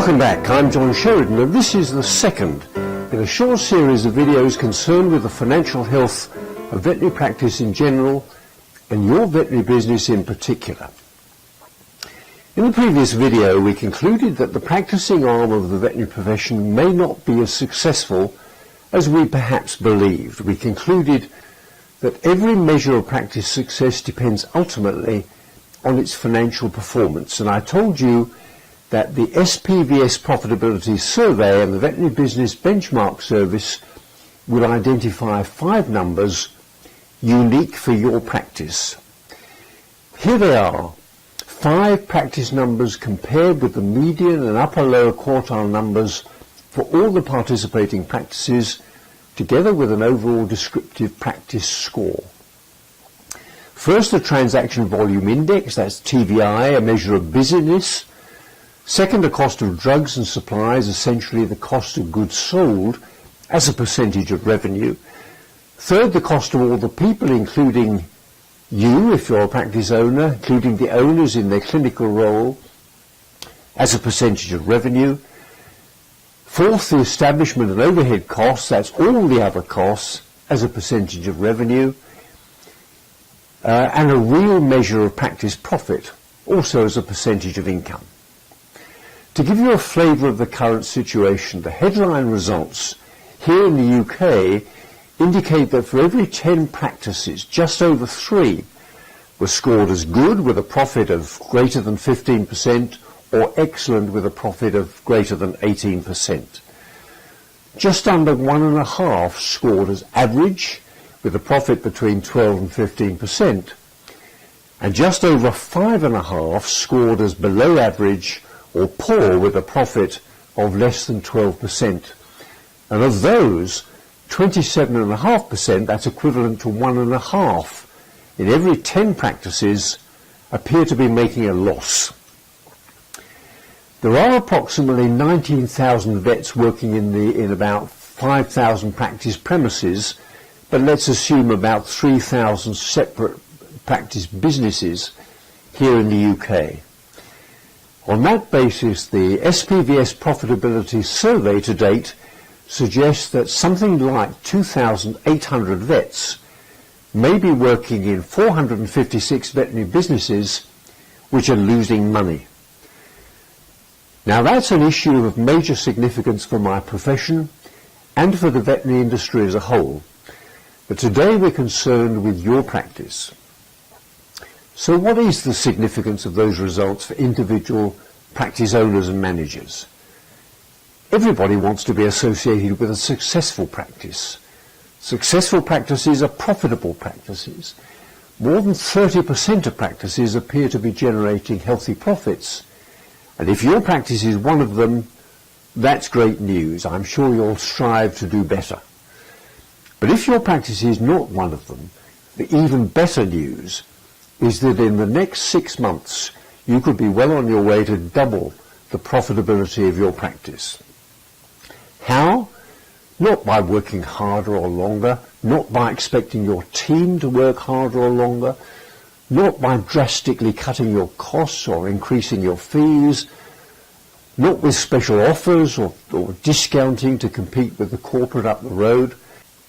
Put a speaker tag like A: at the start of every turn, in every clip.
A: Welcome back, I'm John Sheridan, and this is the second in a short series of videos concerned with the financial health of veterinary practice in general and your veterinary business in particular. In the previous video we concluded that the practicing arm of the veterinary profession may not be as successful as we perhaps believed. We concluded that every measure of practice success depends ultimately on its financial performance, and I told you that the SPVS profitability survey and the veterinary business benchmark service will identify 5 numbers unique for your practice. Here they are, 5 practice numbers compared with the median and upper lower quartile numbers for all the participating practices, together with an overall descriptive practice score. First, the transaction volume index, that's TVI, a measure of busyness. Second, the cost of drugs and supplies, essentially the cost of goods sold as a percentage of revenue. Third, the cost of all the people, including you, if you're a practice owner, including the owners in their clinical role, as a percentage of revenue. Fourth, the establishment and overhead costs, that's all the other costs, as a percentage of revenue. And a real measure of practice profit, also as a percentage of income. To give you a flavour of the current situation, the headline results here in the UK indicate that for every 10 practices, just over 3 were scored as good with a profit of greater than 15% or excellent with a profit of greater than 18%. Just under 1.5 scored as average with a profit between 12 and 15%. And just over 5.5 scored as below average or poor with a profit of less than 12%. And of those, 27.5%, that's equivalent to 1.5 in every 10 practices, appear to be making a loss. There are approximately 19,000 vets working in about 5,000 practice premises, but let's assume about 3,000 separate practice businesses here in the UK. On that basis, the SPVS profitability survey to date suggests that something like 2,800 vets may be working in 456 veterinary businesses which are losing money. Now that's an issue of major significance for my profession and for the veterinary industry as a whole. But today we're concerned with your practice. So what is the significance of those results for individual practice owners and managers? Everybody wants to be associated with a successful practice. Successful practices are profitable practices. More than 30% of practices appear to be generating healthy profits. And if your practice is one of them, that's great news. I'm sure you'll strive to do better. But if your practice is not one of them, the even better news is that in the next 6 months you could be well on your way to double the profitability of your practice. How? Not by working harder or longer, not by expecting your team to work harder or longer, not by drastically cutting your costs or increasing your fees, not with special offers or discounting to compete with the corporate up the road,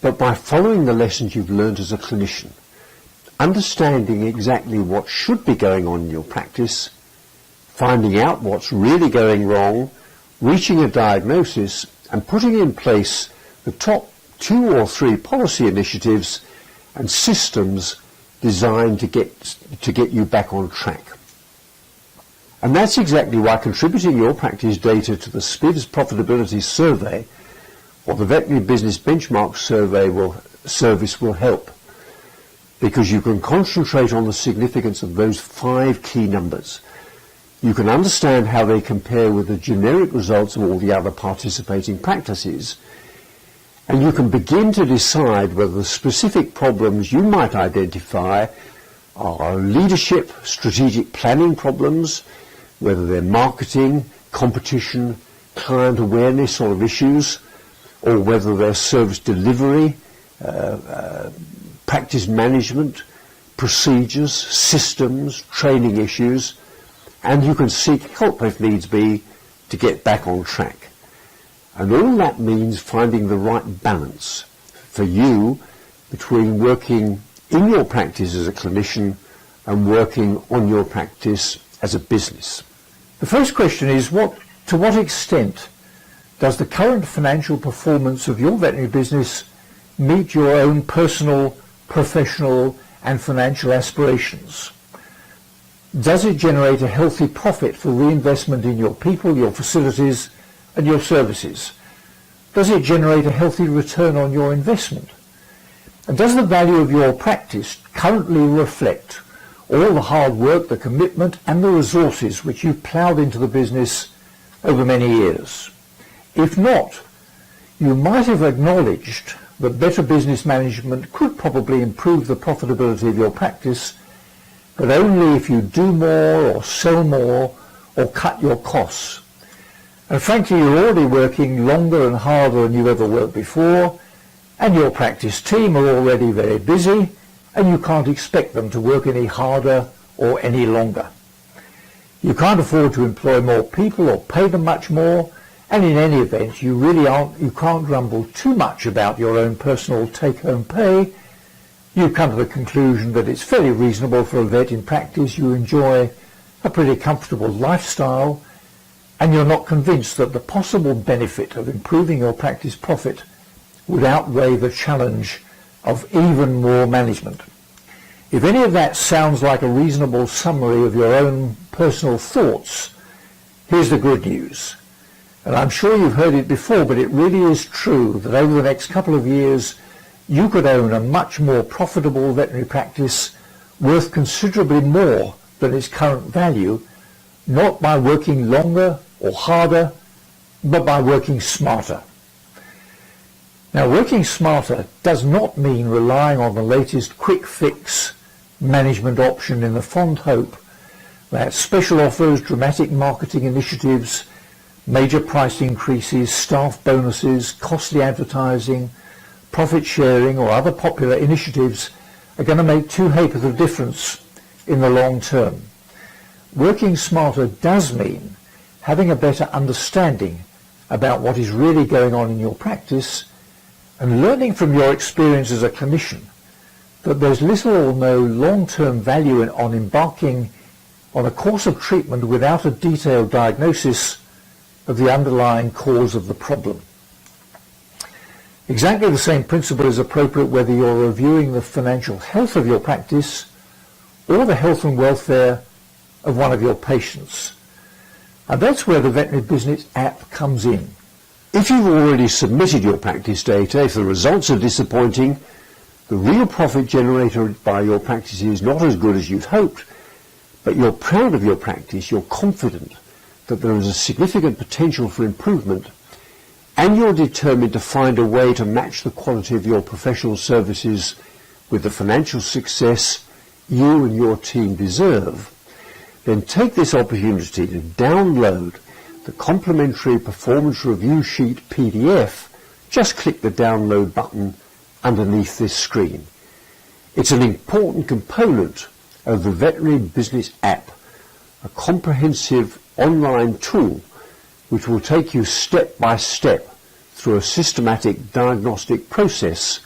A: but by following the lessons you've learned as a clinician, understanding exactly what should be going on in your practice, finding out what's really going wrong, reaching a diagnosis, and putting in place the top 2 or 3 policy initiatives and systems designed to get you back on track. And that's exactly why contributing your practice data to the SPIVS profitability survey or the veterinary business benchmark service will help, because you can concentrate on the significance of those 5 key numbers. You can understand how they compare with the generic results of all the other participating practices, and you can begin to decide whether the specific problems you might identify are leadership, strategic planning problems, whether they're marketing, competition, client awareness sort of issues, or whether they're service delivery, practice management, procedures, systems, training issues, and you can seek help if needs be to get back on track. And all that means finding the right balance for you between working in your practice as a clinician and working on your practice as a business.
B: The first question is, to what extent does the current financial performance of your veterinary business meet your own personal, professional and financial aspirations? Does it generate a healthy profit for reinvestment in your people, your facilities and your services? Does it generate a healthy return on your investment? And does the value of your practice currently reflect all the hard work, the commitment and the resources which you ploughed into the business over many years? If not, you might have acknowledged that better business management could probably improve the profitability of your practice, but only if you do more or sell more or cut your costs. And frankly, you're already working longer and harder than you ever worked before, and your practice team are already very busy, and you can't expect them to work any harder or any longer. You can't afford to employ more people or pay them much more, and in any event, you can't grumble too much about your own personal take-home pay. You come to the conclusion that it's fairly reasonable for a vet in practice. You enjoy a pretty comfortable lifestyle, and you're not convinced that the possible benefit of improving your practice profit would outweigh the challenge of even more management. If any of that sounds like a reasonable summary of your own personal thoughts, here's the good news. And I'm sure you've heard it before, but it really is true that over the next couple of years, you could own a much more profitable veterinary practice worth considerably more than its current value, not by working longer or harder, but by working smarter. Now, working smarter does not mean relying on the latest quick fix management option in the fond hope that special offers, dramatic marketing initiatives, major price increases, staff bonuses, costly advertising, profit sharing or other popular initiatives are going to make too heap of a difference in the long term. Working smarter does mean having a better understanding about what is really going on in your practice and learning from your experience as a clinician that there's little or no long-term value on embarking on a course of treatment without a detailed diagnosis of the underlying cause of the problem. Exactly the same principle is appropriate whether you're reviewing the financial health of your practice or the health and welfare of one of your patients. And that's where the Veterinary Business app comes in.
A: If you've already submitted your practice data, if the results are disappointing, the real profit generated by your practice is not as good as you'd hoped, but you're proud of your practice, you're confident that there is a significant potential for improvement, and you're determined to find a way to match the quality of your professional services with the financial success you and your team deserve, then take this opportunity to download the complimentary performance review sheet PDF. Just click the download button underneath this screen. It's an important component of the Veterinary Business app, a comprehensive online tool which will take you step by step through a systematic diagnostic process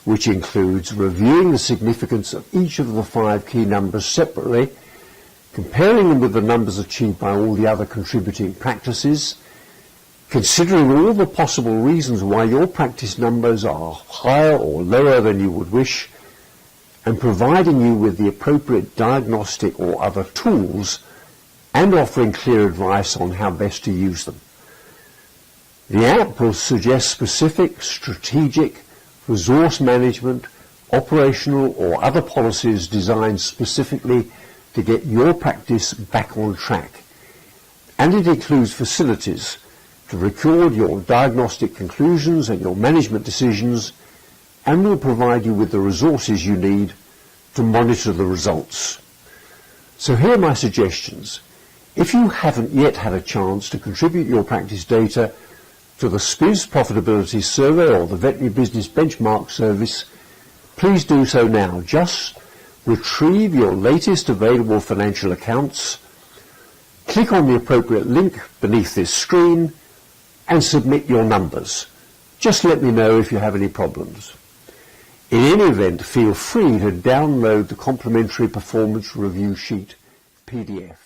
A: which includes reviewing the significance of each of the 5 key numbers separately, comparing them with the numbers achieved by all the other contributing practices, considering all the possible reasons why your practice numbers are higher or lower than you would wish, and providing you with the appropriate diagnostic or other tools and offering clear advice on how best to use them. The app will suggest specific, strategic, resource management, operational or other policies designed specifically to get your practice back on track. And it includes facilities to record your diagnostic conclusions and your management decisions, and will provide you with the resources you need to monitor the results. So here are my suggestions. If you haven't yet had a chance to contribute your practice data to the SPIZ Profitability Survey or the Veterinary Business Benchmark Service, please do so now. Just retrieve your latest available financial accounts, Click on the appropriate link beneath this screen and submit your numbers. Just let me know if you have any problems. In any event, feel free to download the complimentary performance review sheet PDF.